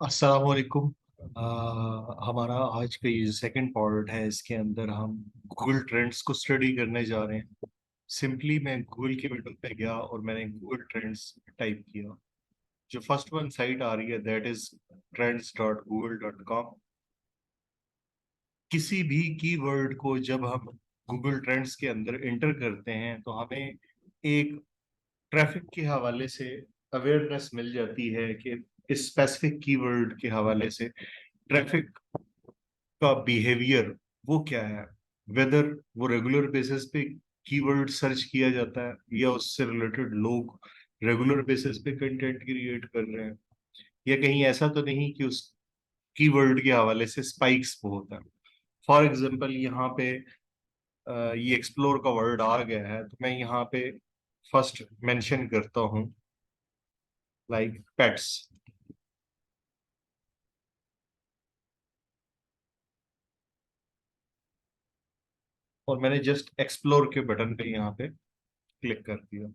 अस्सलाम वालेकुम। हमारा आज का ये सेकंड पार्ट है। इसके अंदर हम गूगल ट्रेंड्स को स्टडी करने जा रहे हैं। सिंपली मैं गूगल के बटन पे गया और मैंने गूगल ट्रेंड्स टाइप किया। जो फर्स्ट वन साइट आ रही है दैट इज trends.google.com। किसी भी कीवर्ड को जब हम गूगल ट्रेंड्स के अंदर इंटर करते हैं तो हमें एक ट्रैफिक के हवाले से अवेयरनेस मिल जाती है कि इस स्पेसिफिक कीवर्ड के हवाले से ट्रैफिक का बिहेवियर वो क्या है। वेदर वो रेगुलर बेसिस पे कीवर्ड सर्च किया जाता है या उससे रिलेटेड लोग रेगुलर बेसिस पे कंटेंट क्रिएट कर रहे हैं, या कहीं ऐसा तो नहीं कि उस कीवर्ड के हवाले से स्पाइक्स बहुत है। फॉर एग्जांपल यहाँ पे ये एक्सप्लोर का वर्ड आ गया है तो मैं यहाँ पे फर्स्ट मेंशन करता हूँ लाइक पेट्स। और मैंने जस्ट एक्सप्लोर के बटन पे यहाँ पे क्लिक कर दिया।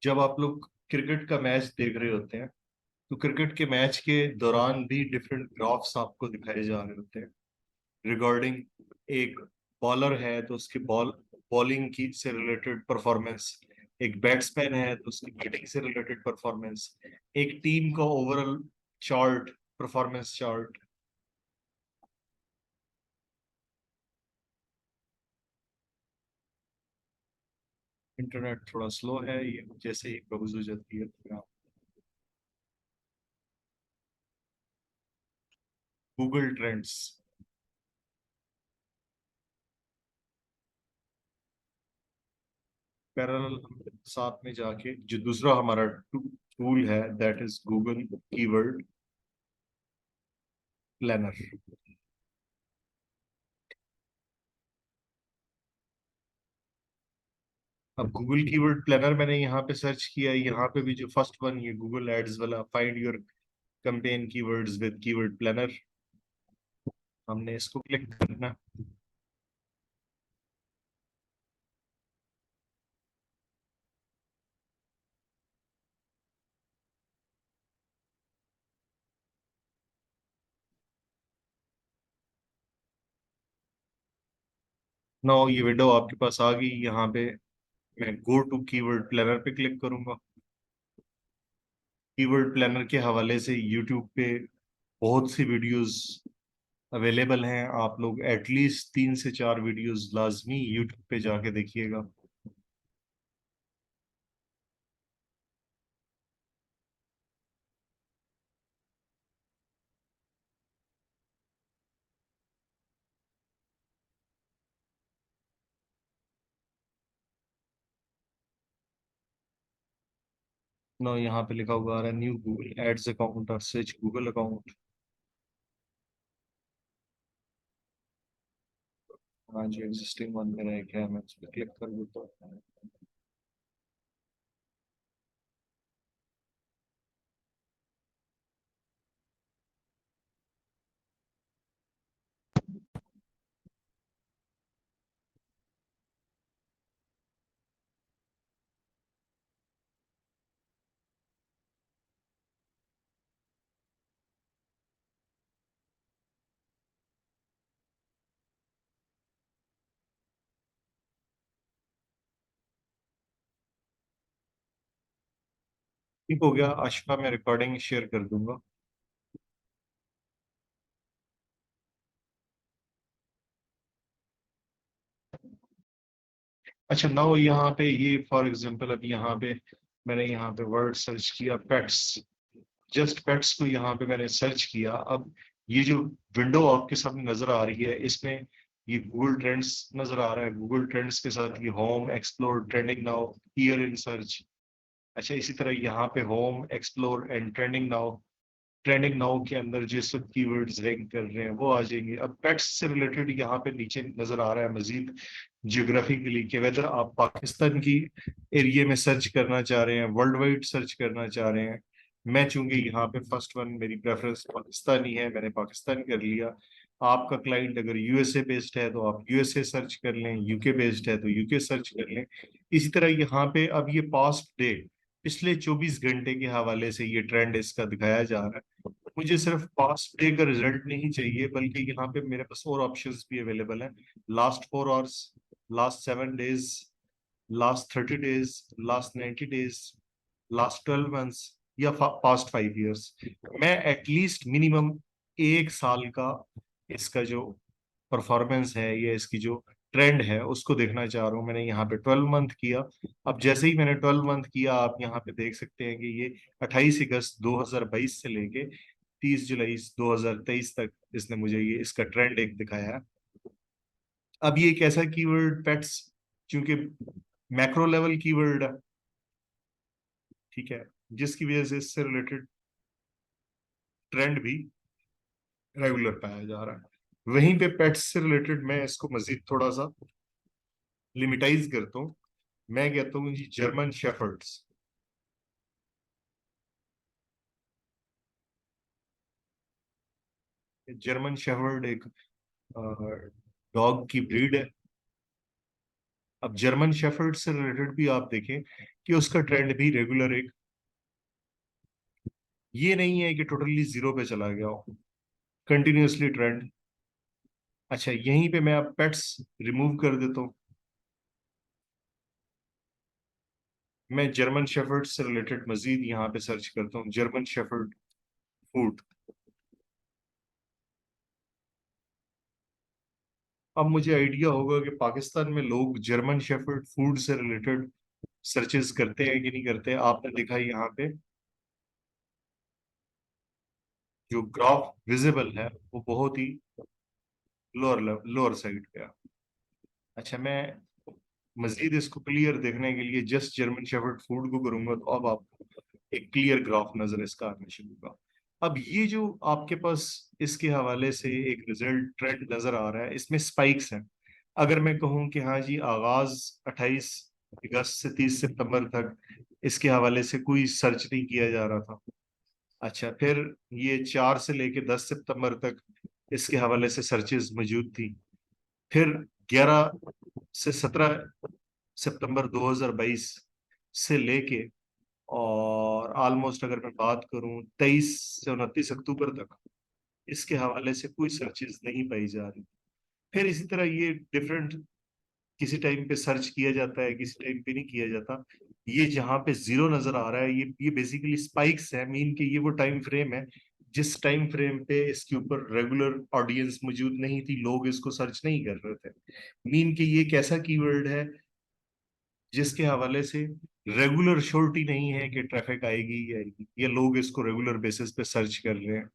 जब आप लोग क्रिकेट का मैच देख रहे होते हैं तो क्रिकेट के मैच के दौरान भी डिफरेंट ग्राफ्स आपको दिखाए जा रहे होते हैं रिगार्डिंग एक बॉलर है तो उसकी बॉलिंग की से रिलेटेड परफॉर्मेंस, एक बैट्समैन है तो उसकी बैटिंग से रिलेटेड परफॉर्मेंस, एक टीम का overall chart, performance chart. Internet थोड़ा स्लो है, ये जैसे ही ब्राउज हो जाती है। गूगल ट्रेंड्स पैरेलल साथ में जाके जो दूसरा हमारा टूल है that is Google keyword planner. अब गूगल कीवर्ड प्लानर मैंने यहाँ पे सर्च किया, यहाँ पे भी जो फर्स्ट वन ये गूगल एड्स वाला find your campaign keywords with keyword planner, हमने इसको क्लिक करना। नो ये विंडो आपके पास आ गई। यहाँ पे मैं गो टू कीवर्ड प्लानर पे क्लिक करूंगा। कीवर्ड प्लानर के हवाले से यूट्यूब पे बहुत सी वीडियोस अवेलेबल हैं। आप लोग एटलीस्ट 3 से 4 वीडियोस लाजमी यूट्यूब पे जाके देखिएगा। नो यहाँ पे लिखा हुआ आ रहा है न्यू गूगल एड्स अकाउंट और स्विच गूगल अकाउंट। हाँ जी, एग्जिस्टिंग वन मेरा एक है, मैं इस पर क्लिक कर देता हूँ। ठीक हो गया आशफा, मैं रिकॉर्डिंग शेयर कर दूंगा। अच्छा नाउ यहाँ पे ये फॉर एग्जांपल अब यहाँ पे मैंने यहाँ पे वर्ड सर्च किया पेट्स। जस्ट पेट्स को यहाँ पे मैंने सर्च किया। अब ये जो विंडो आपके सामने नजर आ रही है इसमें ये गूगल ट्रेंड्स नजर आ रहा है। गूगल ट्रेंड्स के साथ ये home, explore, trending now, here in search. अच्छा इसी तरह यहाँ पे home, explore and trending now, trending now के अंदर जो सब कीवर्ड्स रैंक कर रहे हैं वो आ जाएंगे। अब पेट्स से रिलेटेड यहाँ पे नीचे नजर आ रहा है मजीद जियोग्राफिकली कि वेदर आप पाकिस्तान की एरिया में सर्च करना चाह रहे हैं, वर्ल्ड वाइड सर्च करना चाह रहे हैं। मैं चूंकि यहाँ पे फर्स्ट वन मेरी प्रेफरेंस पाकिस्तानी है, मैंने पाकिस्तान कर लिया। आपका क्लाइंट अगर यूएसए बेस्ड है तो आप यूएसए सर्च कर लें, यूके बेस्ड है तो यूके सर्च कर लें। इसी तरह यहाँ पे अब ये पास्ट डे, पिछले 24 घंटे के हवाले से ये ट्रेंड इसका दिखाया जा रहा है। मुझे सिर्फ पास्ट डे का रिजल्ट नहीं चाहिए, बल्कि यहाँ पे मेरे पास और ऑप्शंस भी अवेलेबल हैं। Last 4 hours, last 7 days, last 30 days, last 90 days, last 12 months, या पास्ट 5 इयर्स। मैं एटलीस्ट मिनिमम 1 साल का इसका जो परफॉर्मेंस है या इसकी जो ट्रेंड है उसको देखना चाह रहा हूँ। मैंने यहाँ पे 12 मंथ किया। अब जैसे ही मैंने 12 मंथ किया, आप यहाँ पे देख सकते हैं कि ये 28 अगस्त 2022 से लेके 30 जुलाई 2023 तक इसने मुझे ये इसका ट्रेंड एक दिखाया है। अब ये एक ऐसा कीवर्ड पेट्स, चूंकि मैक्रो लेवल कीवर्ड है, ठीक है, जिसकी वजह से इससे रिलेटेड ट्रेंड भी रेगुलर पाया जा रहा है। वहीं पे पेट्स से रिलेटेड मैं इसको मजीद थोड़ा सा लिमिटाइज करता हूँ। मैं कहता हूँ जी जर्मन शेफर्ड्स। जर्मन शेफर्ड एक डॉग की ब्रीड है। अब जर्मन शेफर्ड से रिलेटेड भी आप देखें कि उसका ट्रेंड भी रेगुलर एक, ये नहीं है कि टोटली जीरो पे चला गया हो, कंटिन्यूअसली ट्रेंड। अच्छा, यहीं पे मैं अब पेट्स रिमूव कर देता हूँ। मैं जर्मन शेफर्ड से रिलेटेड मजीद यहाँ पे सर्च करता हूँ, जर्मन शेफर्ड फूड। अब मुझे आइडिया होगा कि पाकिस्तान में लोग जर्मन शेफर्ड फूड से रिलेटेड सर्चेस करते हैं कि नहीं करते। आपने देखा यहाँ पे जो ग्राफ विजिबल है वो बहुत ही लोअर लोअर साइड पे है। अच्छा, मैं मजीद इसको क्लियर देखने के लिए जस्ट जर्मन शेफर्ड फूड को करूंगा, तो अब आपको एक क्लियर ग्राफ नजर इसका आना शुरू होगा। अब ये जो आपके पास इसके हवाले से एक रिजल्ट ट्रेंड नजर आ रहा है, इसमें स्पाइक्स हैं। अगर मैं कहूँ कि हाँ जी, आगाज 28 अगस्त से 30 सितंबर तक इसके हवाले से कोई सर्च नहीं किया जा रहा था। अच्छा, फिर ये 4 से लेके 10 सितंबर तक इसके हवाले से सर्चेज मौजूद थी। फिर 11 से 17 सितंबर 2022 से लेके, और ऑलमोस्ट अगर मैं बात करूं 23 से 29 अक्टूबर तक इसके हवाले से कोई सर्चेज नहीं पाई जा रही। फिर इसी तरह ये डिफरेंट, किसी टाइम पे सर्च किया जाता है, किसी टाइम पे नहीं किया जाता। ये जहां पे जीरो नजर आ रहा है, ये बेसिकली स्पाइक्स है, मीन के ये वो टाइम फ्रेम है जिस टाइम फ्रेम पे इसके ऊपर रेगुलर ऑडियंस मौजूद नहीं थी, लोग इसको सर्च नहीं कर रहे थे। मीन के ये एक ऐसा कीवर्ड है जिसके हवाले से रेगुलर श्योरिटी नहीं है कि ट्रैफिक आएगी या आएगी, ये लोग इसको रेगुलर बेसिस पे सर्च कर रहे हैं।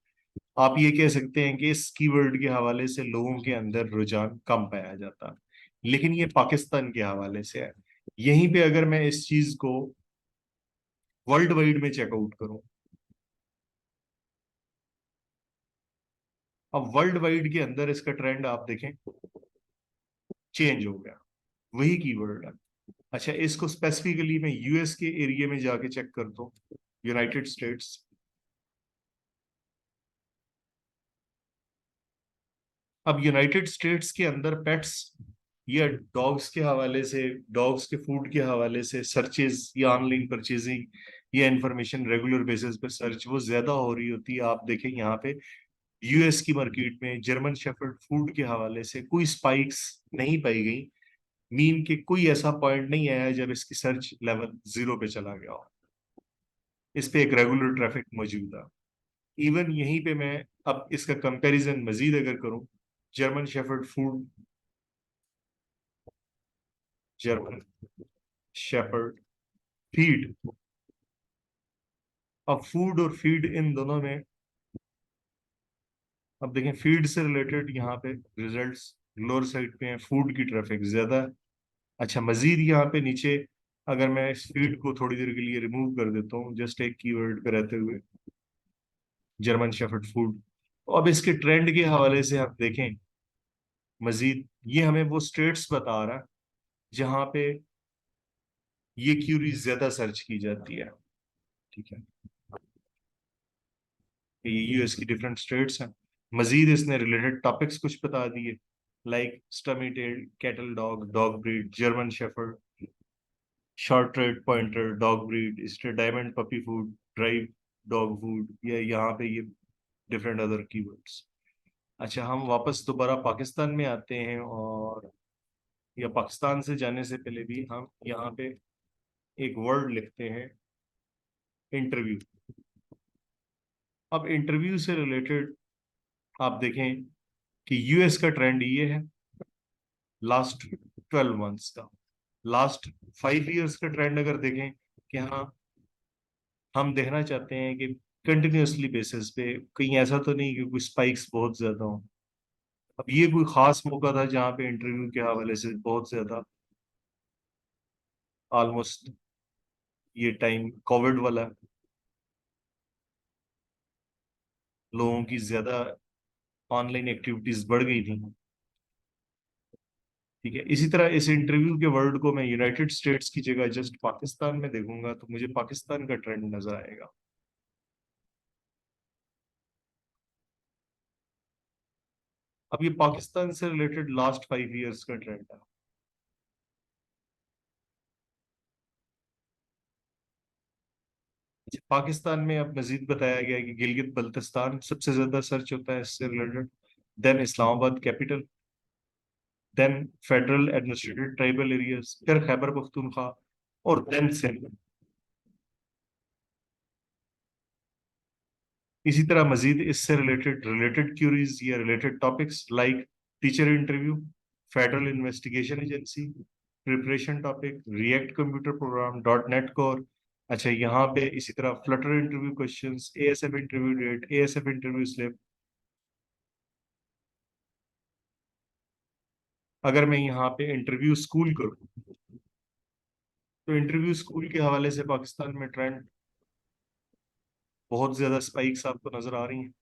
आप ये कह सकते हैं कि इस कीवर्ड के हवाले से लोगों के अंदर रुझान कम पाया जाता है। लेकिन ये पाकिस्तान के हवाले से है। यहीं पे अगर मैं इस चीज को वर्ल्ड वाइड में चेकआउट करूं, अब वर्ल्ड वाइड के अंदर इसका ट्रेंड आप देखें, चेंज हो गया, वही कीवर्ड है। अच्छा, इसको स्पेसिफिकली मैं यूएस के एरिया में जाके चेक करता हूँ, यूनाइटेड स्टेट्स। अब यूनाइटेड स्टेट्स के अंदर पेट्स या डॉग्स के हवाले से, डॉग्स के फूड के हवाले से सर्चेज या ऑनलाइन परचेजिंग या इंफॉर्मेशन रेगुलर बेसिस पे सर्च वो ज्यादा हो रही होती है। आप देखें यहाँ पे यूएस की मार्केट में जर्मन शेफर्ड फूड के हवाले से कोई स्पाइक्स नहीं पाई गई। मीन के कोई ऐसा पॉइंट नहीं आया जब इसकी सर्च लेवल जीरो पे चला गया हो, इस पे एक रेगुलर ट्रैफिक मौजूद है। इवन यहीं पे मैं अब इसका कंपैरिजन मजीद अगर करूं, German shepherd food, German shepherd feed, अब फूड और फीड इन दोनों में, अब देखें फीड से रिलेटेड यहाँ पे रिजल्ट्स लोअर साइड पे हैं, फूड की ट्रैफिक ज्यादा है। अच्छा, मजीद यहाँ पे नीचे अगर मैं इस फीड को थोड़ी देर के लिए रिमूव कर देता हूँ जस्ट एक कीवर्ड पे रहते हुए, जर्मन शेफर्ड फूड, तो अब इसके ट्रेंड के हवाले से आप देखें मजीद, ये हमें वो स्टेट्स बता रहा है जहाँ पे ये क्यूरी ज्यादा सर्च की जाती है। ठीक है, ये यूएस की डिफरेंट स्टेट्स हैं। मजीद इसने रिलेटेड टॉपिक्स कुछ बता दिए, like stumpy tailed cattle dog, dog breed, German shepherd, short red pointer, dog breed, इसके diamond puppy food, drive dog food, या यहाँ पे ये डिफरेंट अदर कीवर्ड्स। अच्छा, हम वापस दोबारा पाकिस्तान में आते हैं, और या पाकिस्तान से जाने से पहले भी हम यहाँ पे एक वर्ड लिखते हैं, इंटरव्यू। अब इंटरव्यू से रिलेटेड आप देखें कि यूएस का ट्रेंड ये है लास्ट 12 मंथ्स का। लास्ट 5 इयर्स का ट्रेंड अगर देखें कि हाँ, हम देखना चाहते हैं कि कंटिन्यूअसली बेसिस पे कहीं ऐसा तो नहीं कि कोई स्पाइक्स बहुत ज्यादा हो। अब ये कोई खास मौका था जहाँ पे इंटरव्यू के हवाले से बहुत ज्यादा, ऑलमोस्ट ये टाइम कोविड वाला, लोगों की ज्यादा ऑनलाइन एक्टिविटीज बढ़ गई थी। ठीक है, इसी तरह इस इंटरव्यू के वर्ड को मैं यूनाइटेड स्टेट्स की जगह जस्ट पाकिस्तान में देखूंगा तो मुझे पाकिस्तान का ट्रेंड नजर आएगा। अब ये पाकिस्तान से रिलेटेड लास्ट 5 इयर्स का ट्रेंड है। पाकिस्तान में अब मजीद बताया गया है कि गिलगित बल्तिस्तान सबसे ज्यादा सर्च होता है इससे related, then Islamabad capital, then federal administrated tribal areas, फिर खैबर पख्तूनख्वा, और देन सिंध। इसी तरह मजीद इससे रिलेटेड रिलेटेड क्यूरीज या related topics like teacher interview, federal investigation agency, preparation topic, react computer program, dot net core. अच्छा, यहाँ पे इसी तरह flutter interview questions, ASF interview date, ASF interview slip. अगर मैं यहाँ पे इंटरव्यू स्कूल करूँ तो इंटरव्यू स्कूल के हवाले से पाकिस्तान में ट्रेंड बहुत ज्यादा स्पाइक्स आपको नजर आ रही हैं,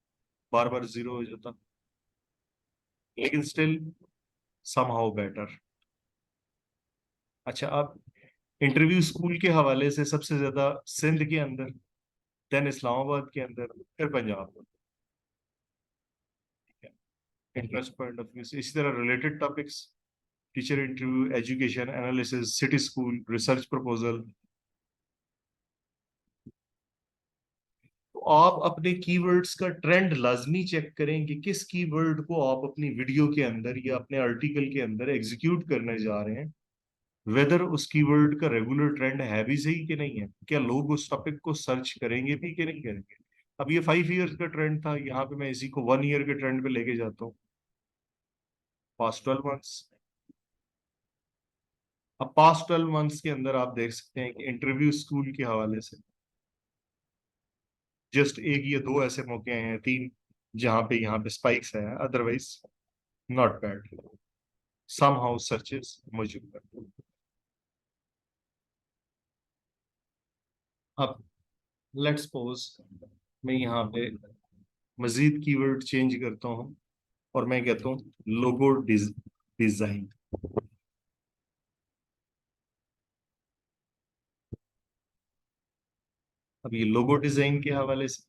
बार बार जीरो हो जाता, लेकिन स्टिल समहाउ बेटर। अच्छा, अब इंटरव्यू स्कूल के हवाले से सबसे ज्यादा सिंध के अंदर, देन इस्लामाबाद के अंदर, फिर पंजाब में। इंटरेस्ट पॉइंट ऑफ व्यू से इसी तरह related topics, teacher interview, education analysis, city school, research proposal. तो आप अपने कीवर्ड्स का ट्रेंड लाजमी चेक करें कि किस कीवर्ड को आप अपनी वीडियो के अंदर या अपने आर्टिकल के अंदर एग्जीक्यूट करने जा रहे हैं, वेदर उस कीवर्ड का रेगुलर ट्रेंड है भी सही कि नहीं है, क्या लोग उस टॉपिक को सर्च करेंगे भी कि नहीं करेंगे। अब ये 5 इयर्स का ट्रेंड था, यहाँ पे मैं इसी को 1 ईयर के ट्रेंड पे लेके जाता हूँ, पास्ट 12 मंथ्स। अब पास्ट 12 मंथ्स के अंदर आप देख सकते हैं कि इंटरव्यू स्कूल के हवाले से जस्ट एक या दो ऐसे मौके हैं, तीन, जहां पे यहाँ पे स्पाइक्स है, otherwise not bad, somehow searches मौजूद है। अब लेट्स सपोज मैं यहाँ पे मजीद कीवर्ड चेंज करता हूँ और मैं कहता हूँ लोगो डिजाइन। अब ये लोगो डिजाइन के हवाले से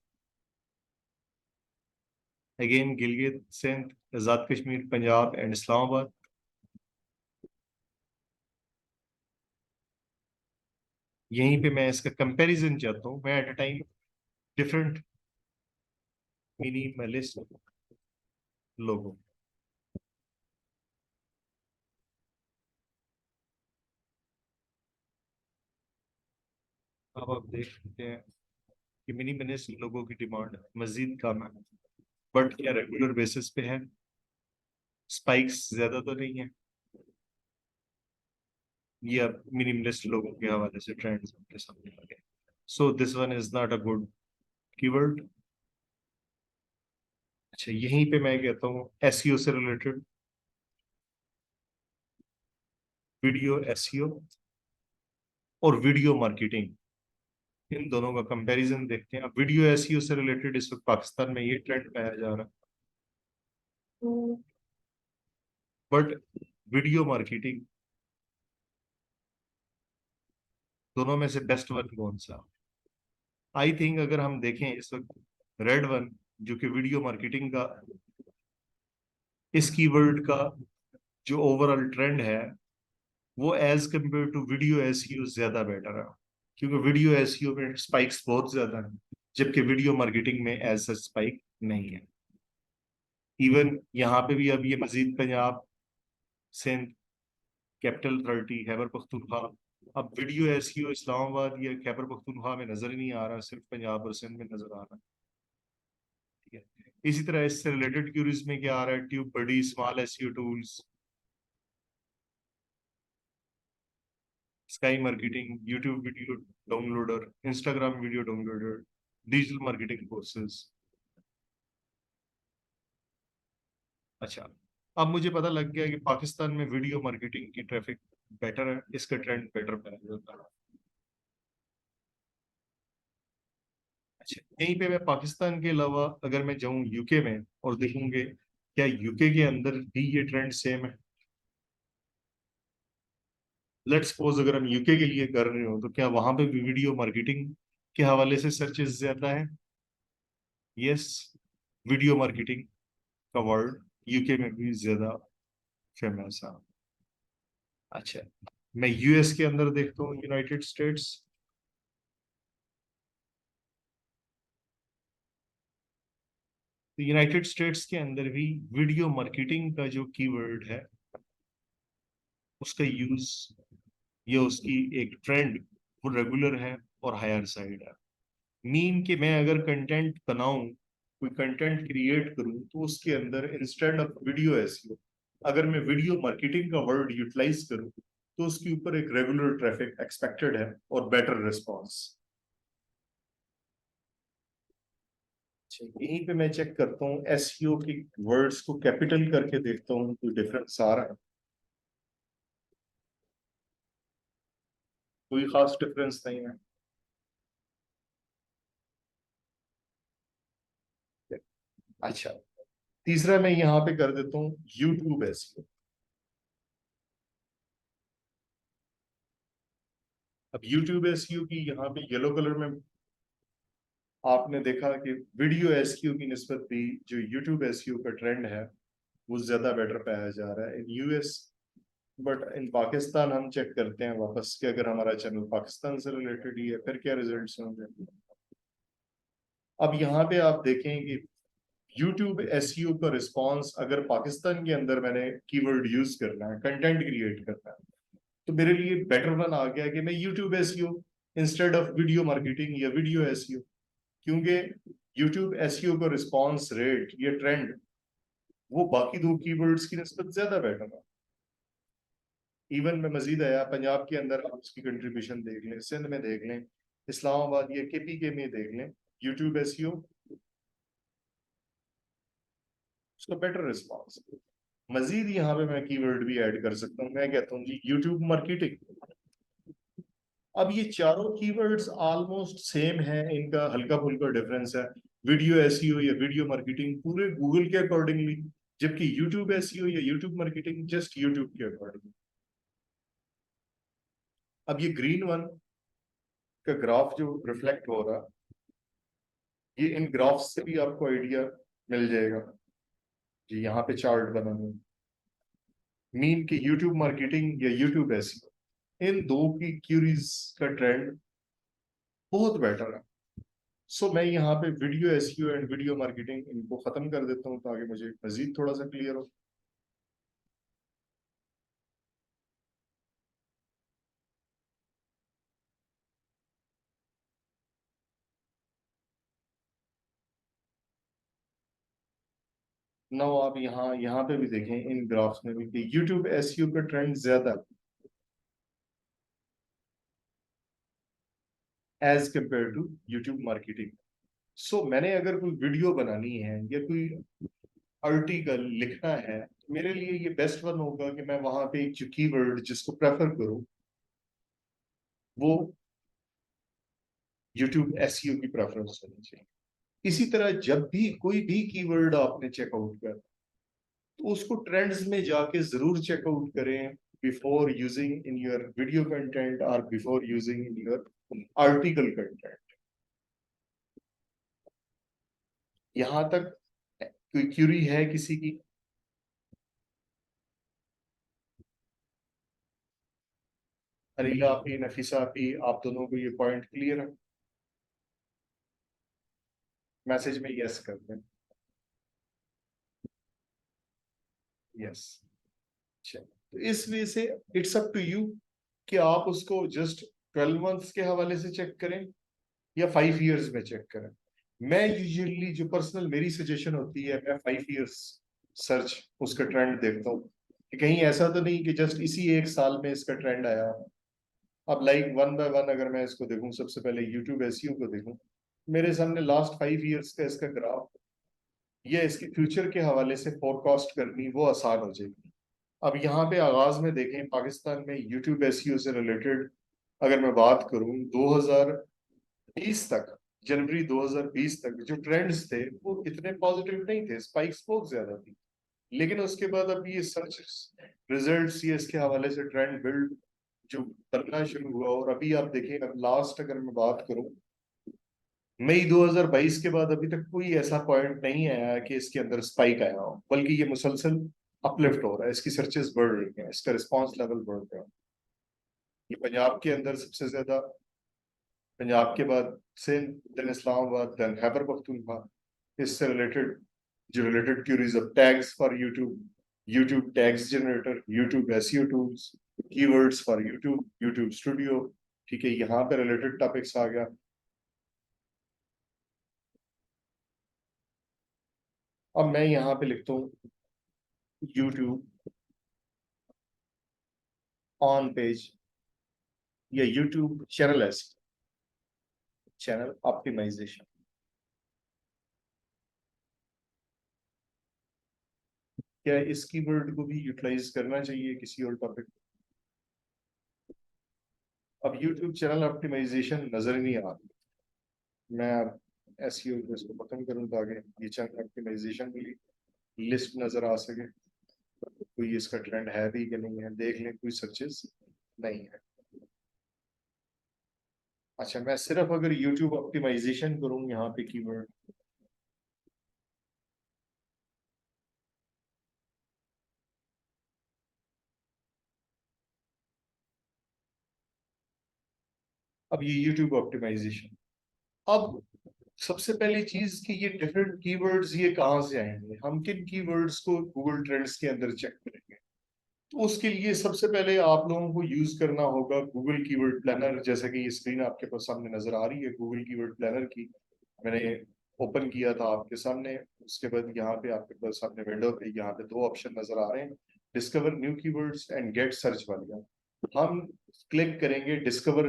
अगेन गिलगित सिंध, आजाद कश्मीर, पंजाब एंड इस्लामाबाद। यहीं पे मैं इसका कंपैरिजन चाहता हूँ, मैं at a time different minimalist logo. अब आप देख सकते हैं कि मिनिमलिस्ट लोगों की डिमांड मजीद कम है, बट क्या रेगुलर बेसिस पे है, स्पाइक्स ज्यादा तो नहीं है, ये अब मिनिमलिस्ट लोगों के हवाले से ट्रेंड्स आपके सामने आ गए। So this one is not a good keyword. अच्छा, यहीं पे मैं कहता हूँ एसईओ से रिलेटेड, वीडियो एसईओ और वीडियो मार्केटिंग, इन दोनों का कंपैरिजन देखते हैं। अब वीडियो एसईओ से रिलेटेड इस वक्त पाकिस्तान में ये ट्रेंड पाया जा रहा है, बट वीडियो मार्केटिंग दोनों में से बेस्ट वन कौन सा? आई थिंक अगर हम देखें इस वक्त रेड वन, जो कि वीडियो मार्केटिंग का इस कीवर्ड का जो ओवरऑल ट्रेंड है वो as compare to video SEO ज्यादा बेटर है, क्योंकि वीडियो एसईओ में स्पाइक्स बहुत ज्यादा है, जबकि वीडियो मार्केटिंग में एज सच स्पाइक नहीं है। इवन यहाँ पे भी अब ये मजीद पंजाब, सिंध, कैपिटल अथॉरिटी, खैबर पख्तूनख्वा, अब वीडियो एसईओ इस्लामाबाद या खैबर पख्तूनख्वा में नजर ही नहीं आ रहा, सिर्फ पंजाब और सिंध में नजर आ रहा है। ठीक है, इसी तरह इससे रिलेटेड क्यूरीज में क्या आ रहा है, Tube Buddy, small SEO tools, Sky marketing, YouTube video downloader, Instagram video downloader, digital marketing courses. अच्छा, अब मुझे पता लग गया कि पाकिस्तान में वीडियो मार्केटिंग की ट्रैफिक बेटर है, इसका ट्रेंड बेटर पाया जाता है। अच्छा, यहीं पे मैं पाकिस्तान के अलावा अगर मैं जाऊं यूके में और देखूंगे क्या यूके के अंदर भी ये ट्रेंड सेम है। लेट्स सपोज अगर हम यूके के लिए कर रहे हो तो क्या वहां पे भी वीडियो मार्केटिंग के हवाले से सर्चेस ज्यादा है? यस, वीडियो मार्केटिंग का वर्ड यूके में भी ज्यादा फेमस है। अच्छा, मैं यूएस के अंदर देखता हूँ, यूनाइटेड स्टेट्स, तो यूनाइटेड स्टेट्स के अंदर भी वीडियो मार्केटिंग का जो कीवर्ड है उसका यूज या उसकी एक ट्रेंड वो रेगुलर है और हायर साइड है। मीन कि मैं अगर कंटेंट बनाऊं, कोई कंटेंट क्रिएट करूं, तो उसके अंदर इंस्टेड ऑफ वीडियो एसईओ अगर मैं वीडियो मार्केटिंग का वर्ड यूटिलाइज करूं तो उसके ऊपर एक रेगुलर ट्रैफिक एक्सपेक्टेड है और बेटर रिस्पॉन्स। यहीं पे मैं चेक करता हूँ एसईओ की वर्ड्स को कैपिटल करके देखता हूँ कोई डिफरेंस आ रहा है, कोई खास डिफरेंस नहीं है। अच्छा, तीसरा मैं यहाँ पे कर देता हूँ यूट्यूब एसईओ। अब यूट्यूब एसईओ की यहाँ पे येलो कलर में आपने देखा कि वीडियो एसईओ की निस्बत भी जो यूट्यूब एसईओ का ट्रेंड है वो ज्यादा बेटर पाया जा रहा है in US. But in Pakistan हम चेक करते हैं वापस कि अगर हमारा चैनल पाकिस्तान से रिलेटेड ही है फिर क्या रिजल्ट्स होंगे। अब यहाँ पे आप देखें कि यूट्यूब एसईओ का रिस्पांस अगर पाकिस्तान के अंदर मैंने कीवर्ड यूज करना है, कंटेंट क्रिएट करना है, तो मेरे लिए बेटर वन आ गया कि मैं YouTube SEO instead of video marketing या वीडियो एसईओ, क्योंकि यूट्यूब एसईओ का रिस्पांस रेट ये ट्रेंड वो बाकी दो कीवर्ड्स की निस्बत ज्यादा बेटर है। इवन में मजीद आया पंजाब के अंदर आप उसकी कंट्रीब्यूशन देख लें, सिंध में देख लें, इस्लामाबाद या केपीके में देख लें, यूट्यूब एसईओ उसका बेटर रिस्पांस। मजीद यहाँ पे मैं कीवर्ड भी ऐड कर सकता हूँ, मैं कहता हूँ जी यूट्यूब मार्केटिंग। अब ये चारों कीवर्ड्स ऑलमोस्ट सेम है, इनका हल्का फुल्का डिफरेंस है, वीडियो एसईओ या वीडियो मार्केटिंग पूरे गूगल के अकॉर्डिंगली, जबकि यूट्यूब एसईओ या यूट्यूब मार्केटिंग जस्ट यूट्यूब के अकॉर्डिंग। अब ये ग्रीन वन का ग्राफ जो रिफ्लेक्ट हो रहा, ये इन ग्राफ से भी आपको आइडिया मिल जाएगा जी। यहाँ पे चार्ट बना हुआ, मीन की यूट्यूब मार्केटिंग या यूट्यूब एसईओ इन दो की क्यूरीज का ट्रेंड बहुत बेटर है। सो मैं यहाँ पे video SEO and video marketing इनको खत्म कर देता हूँ ताकि मुझे मजीद थोड़ा सा क्लियर हो। ना आप यहाँ यहाँ पे भी देखें इन ग्राफ्स में भी कि यूट्यूब एसईओ का ट्रेंड ज्यादा as compare to YouTube marketing. So मैंने अगर कोई वीडियो बनानी है या कोई आर्टिकल लिखना है तो मेरे लिए ये बेस्ट वन होगा कि मैं वहां पे एक जो कीवर्ड जिसको प्रेफर करूं वो यूट्यूब एसईओ की प्रेफरेंस होनी चाहिए। इसी तरह जब भी कोई भी कीवर्ड आपने चेकआउट कर तो उसको ट्रेंड्स में जाके जरूर चेकआउट करें before using in your video content और before using in your article content. यहाँ तक कोई क्यूरी है किसी की? अनिला आपी, नफीसा आपी, आप दोनों को ये पॉइंट क्लियर है? मैसेज में यस कर दें। यस। अच्छा, तो इस वजह से इट्स अप टू यू कि आप उसको जस्ट 12 मंथ्स के हवाले से चेक करें या 5 इयर्स में चेक करें। मैं यूजुअली जो पर्सनल मेरी सजेशन होती है, मैं 5 इयर्स सर्च उसका ट्रेंड देखता हूँ कि कहीं ऐसा तो नहीं कि जस्ट इसी एक साल में इसका ट्रेंड आया। अब लाइक वन बाय वन अगर मैं इसको देखूं, सबसे पहले यूट्यूब एसईओ को देखूं, मेरे सामने लास्ट 5 इयर्स का इसका ग्राफ, ये इसके फ्यूचर के हवाले से फोरकास्ट करनी वो आसान हो जाएगी। अब यहाँ पे आगाज में देखें, पाकिस्तान में यूट्यूब एसईओ से रिलेटेड अगर मैं बात करूं, 2020 तक, जनवरी 2020 तक जो ट्रेंड्स थे वो इतने पॉजिटिव नहीं थे, स्पाइक्स बहुत ज्यादा थी। लेकिन उसके बाद अब ये सर्च रिजल्ट्स, ये इसके हवाले से ट्रेंड बिल्ड जो बनना शुरू हुआ, और अभी आप देखें, अब लास्ट अगर मैं बात करूं, मई 2022 के बाद अभी तक कोई ऐसा पॉइंट नहीं आया कि इसके अंदर स्पाइक आया हो, बल्कि ये मुसलसल अपलिफ्ट हो रहा है, इसकी सर्चेस बढ़ रही हैं, इसका रिस्पांस लेवल बढ़ रहा है। ये पंजाब के अंदर सबसे ज्यादा, पंजाब के बाद सिंध, देन इस्लामाबाद, देन खैबर पख्तूनख्वा, इससे रिलेटेड जो related queries of tags for YouTube, YouTube tags generator, YouTube SEO tools, keywords for YouTube, YouTube studio, ठीक है, यहाँ पे रिलेटेड टॉपिक्स आ गया। अब मैं यहाँ पे लिखता हूँ यूट्यूब ऑन पेज या YouTube channel S, channel optimisation. क्या इस कीवर्ड को भी यूटिलाइज करना चाहिए किसी और टॉपिक? अब यूट्यूब चैनल ऑप्टिमाइजेशन नजर नहीं आ रही, मैं अब एसईओ को इसको खत्म करूँ ताकि ये चैनल ऑप्टिमाइजेशन की लिस्ट नजर आ सके, कोई इसका ट्रेंड है भी कि नहीं है देख लें, कोई सर्चेस नहीं है। अच्छा, मैं सिर्फ अगर यूट्यूब ऑप्टिमाइजेशन करूँ यहाँ पे कीवर्ड, अब ये यूट्यूब ऑप्टिमाइजेशन, अब सबसे पहली चीज कि ये डिफरेंट कीवर्ड्स ये कहाँ से आएंगे, हम किन कीवर्ड्स को गूगल ट्रेंड्स के अंदर चेक करेंगे? तो उसके लिए सबसे पहले आप लोगों को यूज करना होगा गूगल कीवर्ड प्लानर, जैसा कि ये स्क्रीन आपके पास सामने नजर आ रही है गूगल कीवर्ड प्लानर की, मैंने ओपन किया था आपके सामने। उसके बाद यहाँ पे आपके पास सामने विंडो पे यहाँ पे दो ऑप्शन नजर आ रहे हैं, discover new keywords and get search वाले। हम क्लिक करेंगे डिस्कवर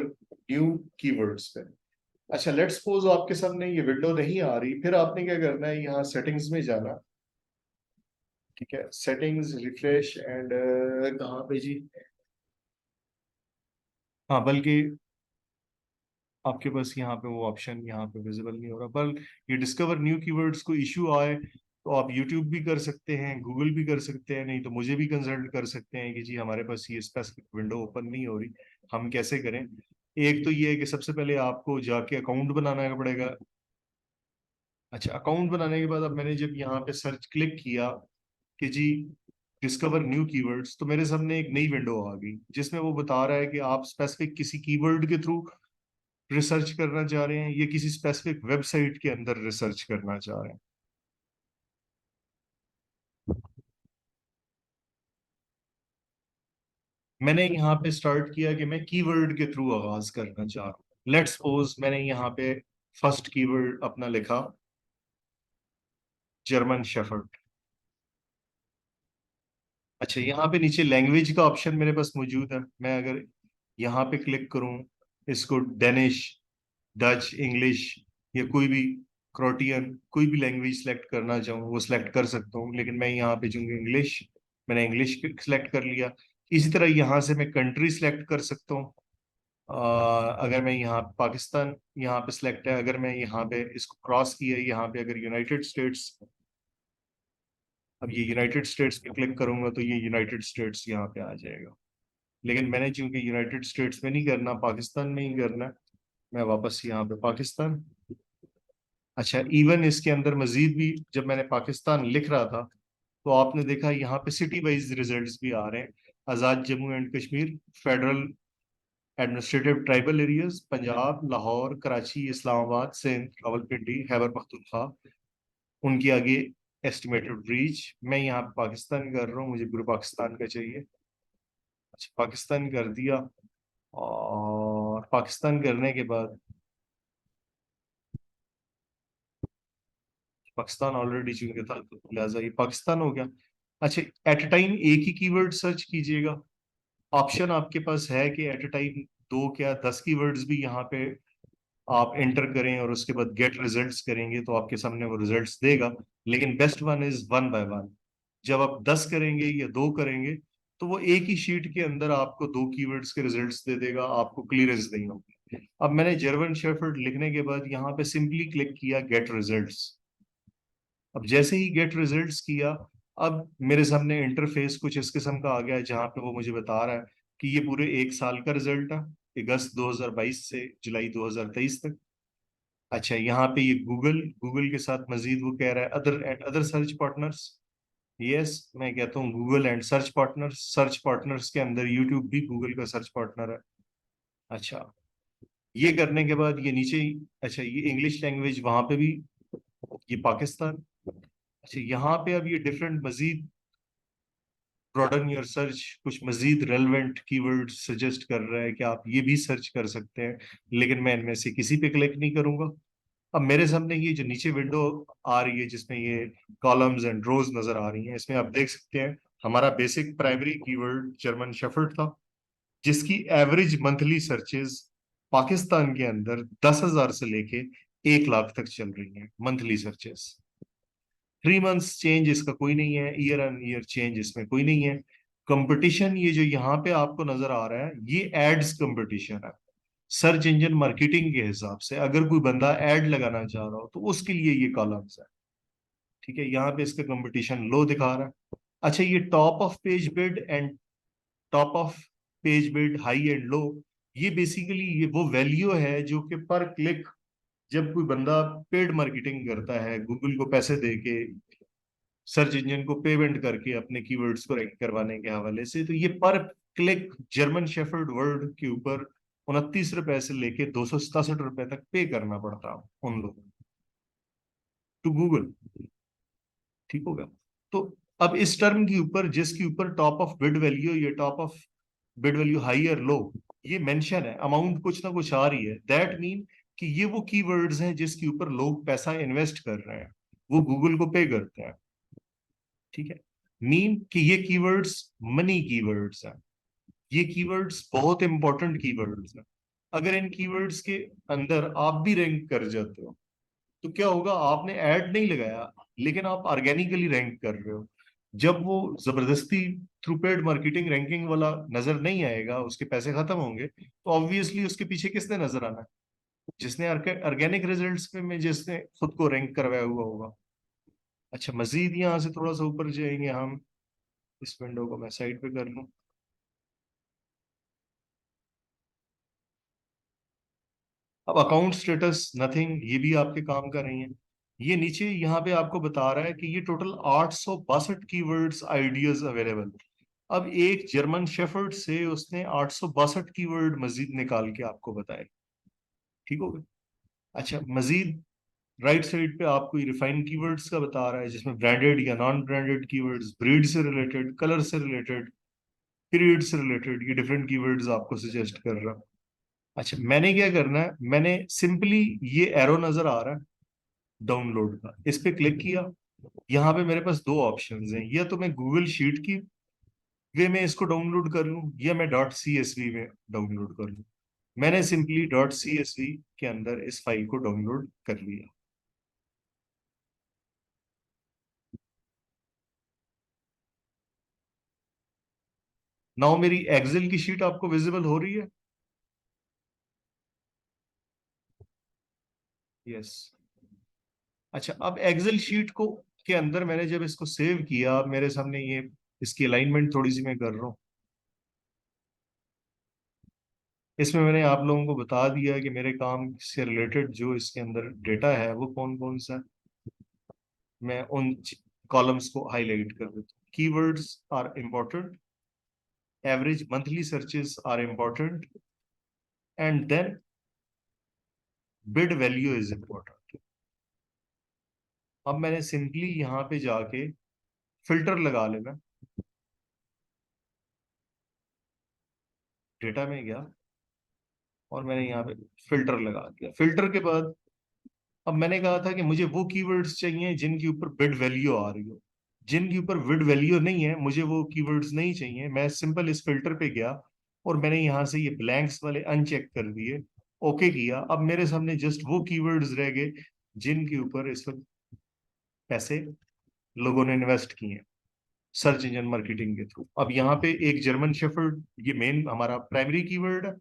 न्यू कीवर्ड्स पे। अच्छा, लेट्स सपोज आपके सामने ये विंडो नहीं आ रही, फिर आपने क्या करना है, यहाँ सेटिंग्स में जाना, ठीक है, सेटिंग्स, रिफ्रेश एंड कहाँ पे जी, हाँ, बल्कि आपके पास यहाँ पे वो ऑप्शन यहाँ पे विजिबल नहीं हो रहा, पर ये डिस्कवर न्यू कीवर्ड्स को इशू आए तो आप यूट्यूब भी कर सकते हैं, गूगल भी कर सकते हैं, नहीं तो मुझे भी कंसल्ट कर सकते हैं कि जी हमारे पास ये स्पेसिफिक विंडो ओपन नहीं हो रही, हम कैसे करें? एक तो ये है कि सबसे पहले आपको जाके अकाउंट बनाना पड़ेगा। अच्छा, अकाउंट बनाने के बाद अब मैंने जब यहाँ पे सर्च क्लिक किया कि जी डिस्कवर न्यू कीवर्ड्स, तो मेरे सामने एक नई विंडो आ गई जिसमें वो बता रहा है कि आप स्पेसिफिक किसी कीवर्ड के थ्रू रिसर्च करना चाह रहे हैं या किसी स्पेसिफिक वेबसाइट के अंदर रिसर्च करना चाह रहे हैं। मैंने यहाँ पे स्टार्ट किया कि मैं कीवर्ड के थ्रू आगाज करना चाह रहा हूँ। लेट्स सपोज मैंने यहाँ पे फर्स्ट कीवर्ड अपना लिखा जर्मन शेफर्ड। अच्छा, यहाँ पे नीचे लैंग्वेज का ऑप्शन मेरे पास मौजूद है, मैं अगर यहाँ पे क्लिक करूँ, इसको डेनिश, डच, इंग्लिश या कोई भी क्रोटियन कोई भी लैंग्वेज सेलेक्ट करना चाहूँ वो सिलेक्ट कर सकता हूँ, लेकिन मैं यहाँ पे चूंकि इंग्लिश, मैंने इंग्लिश सेलेक्ट कर लिया। इसी तरह यहाँ से मैं कंट्री सेलेक्ट कर सकता हूँ। अगर मैं यहाँ पाकिस्तान यहाँ पे सिलेक्ट है, अगर मैं यहाँ पे इसको क्रॉस किया यहाँ पे अगर यूनाइटेड स्टेट्स, अब ये यूनाइटेड स्टेट्स पे क्लिक करूंगा तो ये यूनाइटेड स्टेट्स यहाँ पे आ जाएगा, लेकिन मैंने चूंकि यूनाइटेड स्टेट्स में नहीं करना, पाकिस्तान में ही करना, मैं वापस यहाँ पे पाकिस्तान। अच्छा, इवन इसके अंदर मजीद भी जब मैंने पाकिस्तान लिख रहा था तो आपने देखा यहाँ पे सिटी वाइज रिजल्ट्स भी आ रहे हैं, Azad Jammu and Kashmir federal administrative tribal areas Punjab, Lahore, Karachi, Islamabad, Sindh, Rawalpindi, Khyber Pakhtunkhwa, उनकी आगे एस्टिमेटेड रीच। मैं यहाँ पाकिस्तान कर रहा हूँ, मुझे पूरे पाकिस्तान का चाहिए। अच्छा, पाकिस्तान कर दिया। और पाकिस्तान करने के बाद पाकिस्तान ऑलरेडी चुन था, तो लिहाजा ये पाकिस्तान हो गया। अच्छा, एट ए टाइम एक ही कीवर्ड सर्च कीजिएगा। ऑप्शन आपके पास है कि एट ए टाइम 2 क्या 10 कीवर्ड्स भी यहाँ पे आप एंटर करें और उसके बाद गेट रिजल्ट्स करेंगे तो आपके सामने वो रिजल्ट्स देगा। लेकिन बेस्ट वन इज 1 बाय 1। जब आप 10 करेंगे या 2 करेंगे तो वो एक ही शीट के अंदर आपको 2 कीवर्ड्स के रिजल्ट्स दे देगा, आपको क्लियरेंस नहीं होगी। अब मैंने जर्मन शेफर्ड लिखने के बाद यहाँ पे सिंपली क्लिक किया गेट रिजल्ट्स। अब जैसे ही गेट रिजल्ट्स किया, अब मेरे सामने इंटरफेस कुछ इस किस्म का आ गया है जहां पे वो मुझे बता रहा है कि ये पूरे 1 साल का रिजल्ट है, अगस्त 2022 से जुलाई 2023 तक। अच्छा, यहाँ पे ये गूगल गूगल के साथ मजीद वो कह रहा है other and other search partners. Yes, मैं कहता हूँ Google and search partners. Search partners के अंदर यूट्यूब भी गूगल का सर्च पार्टनर है। अच्छा, ये करने के बाद ये नीचे ही, अच्छा ये इंग्लिश लैंग्वेज वहां पे भी, ये पाकिस्तान। अच्छा, यहाँ पे अब ये डिफरेंट मजीद ब्रॉडन योर सर्च, कुछ मजीद रेलेवेंट कीवर्ड सजेस्ट कर रहा है कि आप ये भी सर्च कर सकते हैं, लेकिन मैं इनमें से किसी पे क्लिक नहीं करूंगा। अब मेरे सामने ये जो नीचे विंडो आ रही है जिसमें ये कॉलम्स एंड रोज नजर आ रही हैं, इसमें आप देख सकते हैं हमारा basic primary keyword German shepherd था, जिसकी एवरेज मंथली सर्चेस पाकिस्तान के अंदर 10,000 से लेके 1 लाख तक चल रही हैं मंथली सर्चेस। 3 मंथ्स चेंज इसका कोई नहीं है, ईयर ऑन ईयर चेंज इसमें कोई नहीं है। कंपटीशन ये जो यहाँ पे आपको नजर आ रहा है ये एड्स कंपटीशन है। सर्च इंजन मार्केटिंग के हिसाब से अगर कोई बंदा ऐड लगाना चाह रहा हो तो उसके लिए ये कॉलम्स है। ठीक है, यहाँ पे इसका कंपटीशन लो दिखा रहा है। अच्छा, ये top of page bid and top of page bid high and low, ये बेसिकली ये वो वैल्यू है जो कि पर क्लिक जब कोई बंदा पेड मार्केटिंग करता है गूगल को पैसे दे के, सर्च इंजन को पेमेंट करके अपने कीवर्ड्स को रैंक करवाने के हवाले से, तो ये पर क्लिक जर्मन शेफर्ड वर्ड के ऊपर 29 रुपए से लेके 267 रुपए तक पे करना पड़ता है उन लोगों टू गूगल। ठीक होगा। तो अब इस टर्म के ऊपर जिसके ऊपर टॉप ऑफ बिड वैल्यू, ये top of bid value high और लो, ये मेंशन है, अमाउंट कुछ ना कुछ आ रही है, दैट मीन कि ये वो कीवर्ड्स हैं जिसके ऊपर लोग पैसा इन्वेस्ट कर रहे हैं, वो गूगल को पे करते हैं। ठीक है, मीन कि ये कीवर्ड्स मनी कीवर्ड्स हैं, ये कीवर्ड्स बहुत इंपॉर्टेंट कीवर्ड्स हैं। अगर इन कीवर्ड्स के अंदर आप भी रैंक कर जाते हो तो क्या होगा, आपने ऐड नहीं लगाया लेकिन आप ऑर्गेनिकली रैंक कर रहे हो। जब वो जबरदस्ती थ्रू पेड मार्केटिंग रैंकिंग वाला नजर नहीं आएगा, उसके पैसे खत्म होंगे, तो ऑब्वियसली उसके पीछे किसने नजर आना है, जिसने ऑर्गेनिक रिजल्ट्स में जिसने खुद को रैंक करवाया हुआ होगा। अच्छा, मजीद यहाँ से थोड़ा सा ऊपर जाएंगे हम, इस विंडो को मैं साइड पे कर लूँ। अब अकाउंट स्टेटस नथिंग, ये भी आपके काम का नहीं है। ये नीचे यहाँ पे आपको बता रहा है कि ये टोटल 862 कीवर्ड्स आइडियाज अवेलेबल। अब एक जर्मन शेफर्ड से उसने 862 कीवर्ड मजीद निकाल के आपको बताए। ठीक हो गया। अच्छा, मजीद राइट साइड पे आपको ये रिफाइंड कीवर्ड्स का बता रहा है जिसमें ब्रांडेड या नॉन ब्रांडेड कीवर्ड्स, ब्रीड से रिलेटेड, कलर से रिलेटेड, पीरियड से रिलेटेड, ये डिफरेंट कीवर्ड्स आपको सजेस्ट कर रहा है। अच्छा, मैंने क्या करना है, मैंने सिंपली ये एरो नजर आ रहा है डाउनलोड का, इस पे क्लिक किया। यहाँ पे मेरे पास 2 ऑप्शंस हैं, या तो मैं गूगल शीट की वे में इसको डाउनलोड कर लूँ या मैं डॉट सी एस वी में डाउनलोड कर लूँ। मैंने simply dot C S V के अंदर इस फाइल को डाउनलोड कर लिया। नाउ मेरी एक्सेल की शीट आपको विजिबल हो रही है? यस। अच्छा, अब एक्सेल शीट को के अंदर मैंने जब इसको सेव किया, मेरे सामने ये इसकी अलाइनमेंट थोड़ी सी मैं कर रहा हूँ। इसमें मैंने आप लोगों को बता दिया कि मेरे काम से रिलेटेड जो इसके अंदर डेटा है वो कौन कौन सा है। मैं उन कॉलम्स को हाईलाइट कर देता हूँ। Keywords are important, average monthly searches are important, and then bid value is important. अब मैंने सिंपली यहाँ पे जाके फिल्टर लगा लेना, डेटा में गया और मैंने यहाँ पे फिल्टर लगा दिया। फिल्टर के बाद अब मैंने कहा था कि मुझे वो कीवर्ड्स चाहिए जिनके ऊपर बिड वैल्यू आ रही हो। जिनके ऊपर बिड वैल्यू नहीं है, मुझे वो कीवर्ड्स नहीं चाहिए। मैं सिंपल इस फिल्टर पे गया और मैंने यहाँ से ये ब्लैंक्स वाले अनचेक कर दिए, ओके किया। अब मेरे सामने जस्ट वो कीवर्ड्स रह गए जिनके ऊपर इस वक्त पैसे लोगों ने इन्वेस्ट किए सर्च इंजन मार्केटिंग के थ्रू। अब यहाँ पे एक जर्मन शेफर्ड, ये मेन हमारा प्राइमरी कीवर्ड है,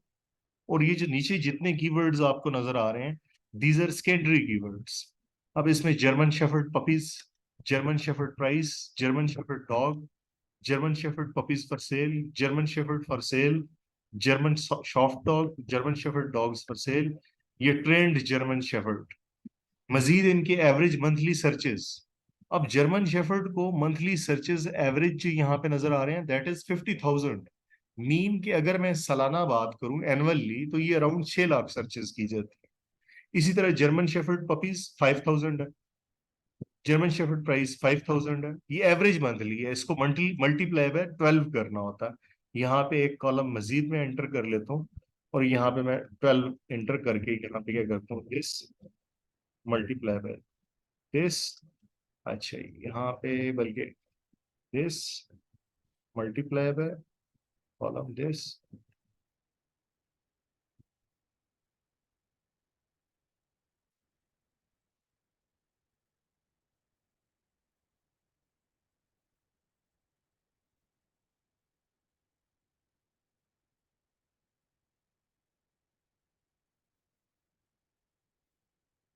और ये जो नीचे जितने कीवर्ड्स आपको नजर आ रहे हैं, दीज आर सेकेंडरी कीवर्ड्स। अब इसमें German shepherd puppies, German shepherd price, German shepherd dog, German shepherd puppies for cell, German shepherd for sale, German soft dog, German shepherd dogs for sale, ये trend German shepherd. मजीद इनके average monthly searches. अब German shepherd को monthly searches average जो यहाँ पे नजर आ रहे हैं, दैट इज 50,000। मीन की अगर मैं सालाना बात करूं एनुअली, तो ये अराउंड 6 लाख सर्चेस की जाती है। इसी तरह जर्मन शेफर्ड पपीज 5,000 है, जर्मन शेफर्ड प्राइस 5,000 है। ये एवरेज मंथली है, इसको मल्टीप्लाई बाय 12 करना होता है। यहाँ पे एक कॉलम मजीद में एंटर कर लेता हूँ, और यहाँ पे मैं 12 एंटर करके यहाँ पे क्या करता हूँ, दिस मल्टीप्लाई बाय दिस। अच्छा, यहाँ पे बल्कि this multiply by column this.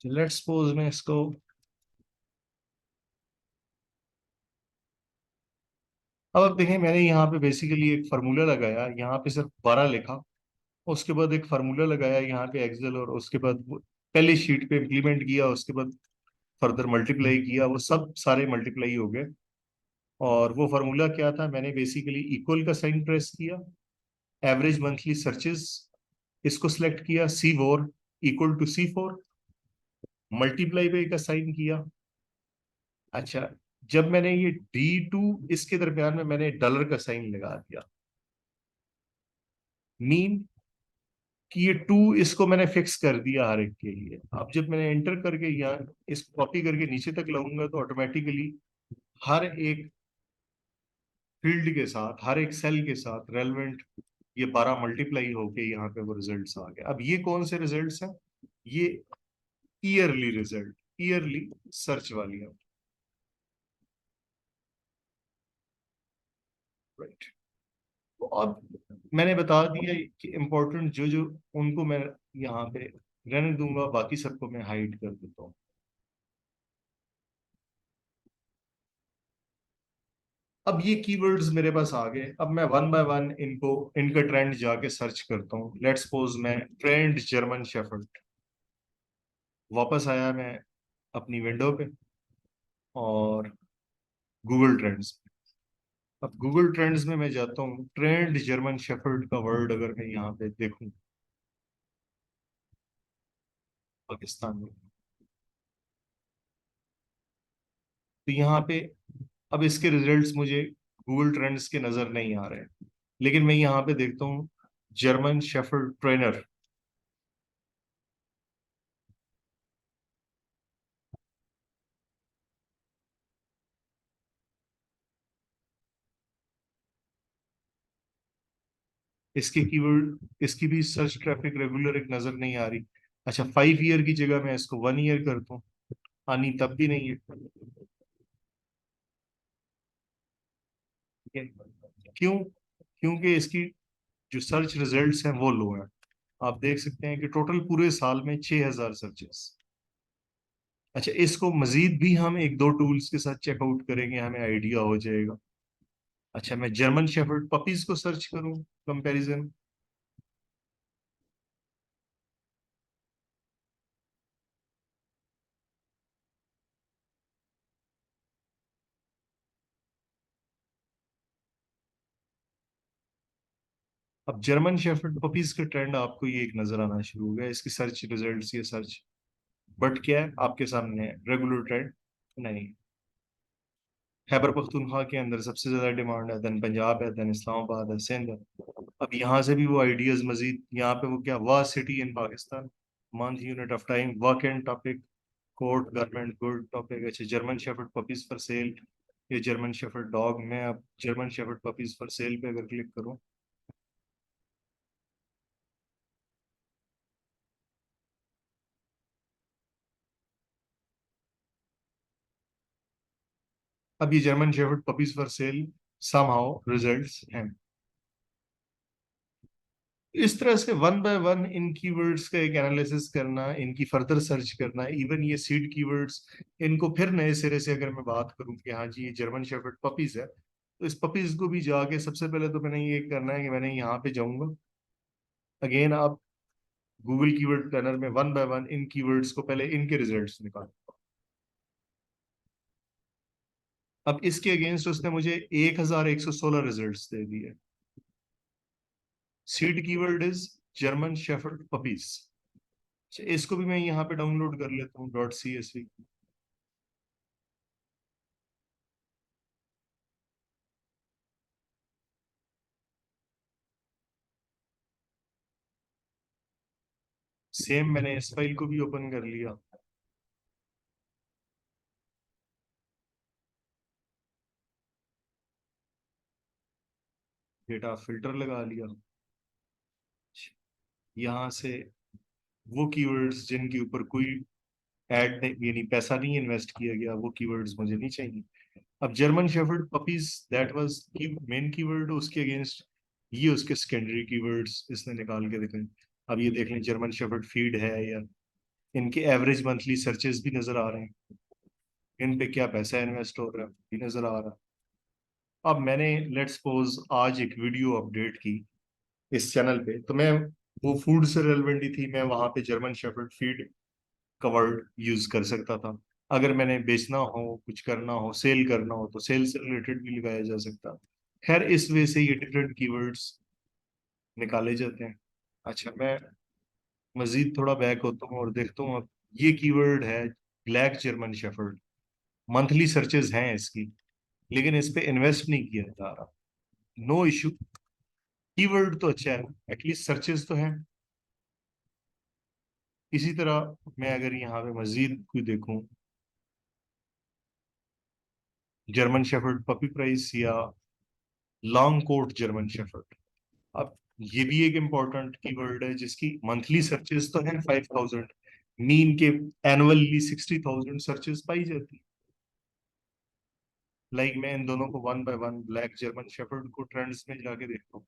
Let's suppose मैं इसको, अब देखें मैंने यहाँ पे बेसिकली एक फार्मूला लगाया, यहाँ पे सिर्फ 12 लिखा, उसके बाद एक फार्मूला लगाया यहाँ पे एक्सेल, और उसके बाद पहली शीट पे इम्प्लीमेंट किया, उसके बाद फर्दर मल्टीप्लाई किया, वो सब सारे मल्टीप्लाई हो गए। और वो फार्मूला क्या था, मैंने बेसिकली इक्वल का साइन प्रेस किया, एवरेज मंथली सर्चेस इसको सिलेक्ट किया, C4 equal to C4, multiply पे का साइन किया। अच्छा, जब मैंने ये D2, इसके दरमियान में मैंने डॉलर का साइन लगा दिया, मीन कि ये 2 इसको मैंने फिक्स कर दिया हर एक के लिए। अब जब मैंने एंटर करके यहाँ इसको कॉपी करके नीचे तक लाऊंगा, तो ऑटोमेटिकली हर एक फील्ड के साथ, हर एक सेल के साथ रेलेवेंट ये 12 मल्टीप्लाई होके यहाँ पे वो रिजल्ट्स आ गए। अब ये कौन से रिजल्ट्स हैं, ये ईयरली रिजल्ट, ईयरली सर्च वाली है, राइट। तो अब मैंने बता दिया कि इंपॉर्टेंट जो जो, उनको मैं यहाँ पे रहने दूंगा, बाकी सबको मैं हाइड कर देता हूँ। अब ये कीवर्ड्स मेरे पास आ गए, अब मैं वन बाय वन इनको, इनका ट्रेंड जाके सर्च करता हूँ। लेट्स सपोज मैं ट्रेंड जर्मन शेफर्ड, वापस आया मैं अपनी विंडो पे और गूगल ट्रेंड्स। अब गूगल ट्रेंड्स में मैं जाता हूँ, ट्रेंड जर्मन शेफर्ड का वर्ड अगर मैं यहाँ पे देखूं पाकिस्तान में, तो यहाँ पे अब इसके रिजल्ट्स मुझे गूगल ट्रेंड्स के नजर नहीं आ रहे हैं। लेकिन मैं यहाँ पे देखता हूँ जर्मन शेफर्ड ट्रेनर, इसके कीवर्ड, इसकी भी सर्च ट्रैफिक रेगुलर एक नजर नहीं आ रही। अच्छा, 5 ईयर की जगह मैं इसको 1 ईयर करता हूँ, आनी तब भी नहीं है। ठीक है, क्यों? क्योंकि इसकी जो सर्च रिजल्ट्स हैं वो लो है। आप देख सकते हैं कि टोटल पूरे साल में 6,000 सर्चेस। अच्छा, इसको मजीद भी हम एक दो टूल्स के साथ चेकआउट करेंगे, हमें आइडिया हो जाएगा। अच्छा, मैं जर्मन शेफर्ड पपीज को सर्च करूं, कंपैरिजन। अब जर्मन शेफर्ड पपीज का ट्रेंड आपको ये एक नजर आना शुरू हो गया, इसकी सर्च रिजल्ट्स, ये सर्च, बट क्या है आपके सामने रेगुलर ट्रेंड नहीं। खैबर पख्तूनख्वा के अंदर सबसे ज्यादा डिमांड है, देन पंजाब है, देन इस्लामाबाद है, सिंध है। अब यहाँ से भी वो आइडियाज मजीद, यहाँ पे वो क्या, वाह city in Pakistan, month, unit of time, work and topic, court, government, good topic. अच्छा, German shepherd puppies for sale, ये जर्मन शेफर्ड डॉग। मैं अब German shepherd puppies for sale पे अगर क्लिक करूँ, अब ये German shepherd puppies for sale somehow results हैं। इस तरह से वन बाय वन इन कीवर्ड्स का एक एनालिसिस करना, इनकी फर्दर सर्च करना, इवन ये सीड कीवर्ड्स, इनको फिर नए सिरे से अगर मैं बात करूं कि हाँ जी ये जर्मन शेफर्ड पपीज है, तो इस पपीज को भी जाके सबसे पहले तो मैंने ये करना है कि मैंने यहाँ पे जाऊंगा। अगेन आप गूगल कीवर्ड प्लानर में वन बाय वन इन कीवर्ड्स को पहले इनके रिजल्ट्स निकालो। अब इसके अगेंस्ट उसने मुझे 1116 रिजल्ट्स दे दिए। Seed keyword is German shepherd puppies. इसको भी मैं यहाँ पे डाउनलोड कर लेता हूँ .csv। सेम मैंने इस फाइल को भी ओपन कर लिया। डेटा फिल्टर लगा लिया। यहाँ से वो कीवर्ड्स जिनके ऊपर कोई एड यानी पैसा नहीं इन्वेस्ट किया गया, वो कीवर्ड्स मुझे नहीं चाहिए। अब German shepherd puppies that was की मेन कीवर्ड, उसके अगेंस्ट ये उसके सेकेंडरी कीवर्ड्स इसने निकाल के दिखाए। अब ये देख लें, जर्मन शेफर्ड फीड है, या इनके एवरेज मंथली सर्चेस भी नजर आ रहे हैं, इन पे क्या पैसा इन्वेस्ट हो रहा है भी नजर आ रहा है। अब मैंने लेट्स सपोज आज एक वीडियो अपडेट की इस चैनल पे, तो मैं, वो फूड से रेलेवेंट ही थी, मैं वहां पे जर्मन शेफर्ड फीड का वर्ड यूज कर सकता था। अगर मैंने बेचना हो, कुछ करना हो, सेल करना हो, तो सेल से रिलेटेड भी लगाया जा सकता। खैर इस वे से ये डिफरेंट कीवर्ड्स निकाले जाते हैं। अच्छा, मैं मजीद थोड़ा बैक होता हूँ और देखता हूँ। अब ये कीवर्ड है black German shepherd, monthly searches हैं इसकी, लेकिन इस पे इन्वेस्ट नहीं किया जा रहा। नो इशू, कीवर्ड तो अच्छा है, एटलीस्ट सर्चेज तो हैं। इसी तरह मैं अगर यहाँ पे मजीद कोई देखूं, जर्मन शेफर्ड पपी प्राइस या लॉन्ग कोट जर्मन शेफर्ड, अब ये भी एक इम्पॉर्टेंट कीवर्ड है जिसकी मंथली सर्चेस तो है 5000, मीन के एनुअली 60,000 सर्चेस पाई जाती। लाइक मैं इन दोनों को one by one, black German shepherd को ट्रेंड्स में जाके देखता हूँ।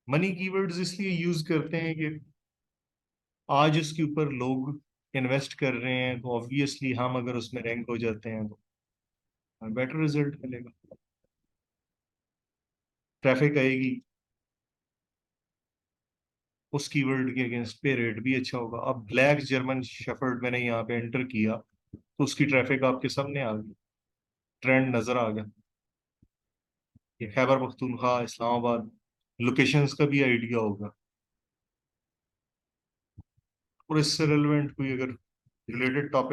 मनी कीवर्ड्स इसलिए यूज करते हैं कि आज उसके ऊपर लोग इन्वेस्ट कर रहे हैं, तो ऑब्वियसली हम अगर उसमें रैंक हो जाते हैं तो बेटर रिजल्ट मिलेगा, ट्रैफिक आएगी, उस कीवर्ड के अगेंस्ट पे रेट भी अच्छा होगा। अब ब्लैक जर्मन शेफर्ड मैंने यहाँ पे एंटर किया, तो उसकी ट्रैफिक आपके सामने आ गई, ट्रेंड नजर आ गया। ये खैबर पख्तूनख्वा, इस्लामाबाद, लोकेशंस का भी आइडिया होगा। और इससे रिलेवेंट कोई अगर रिलेटेड टॉपिक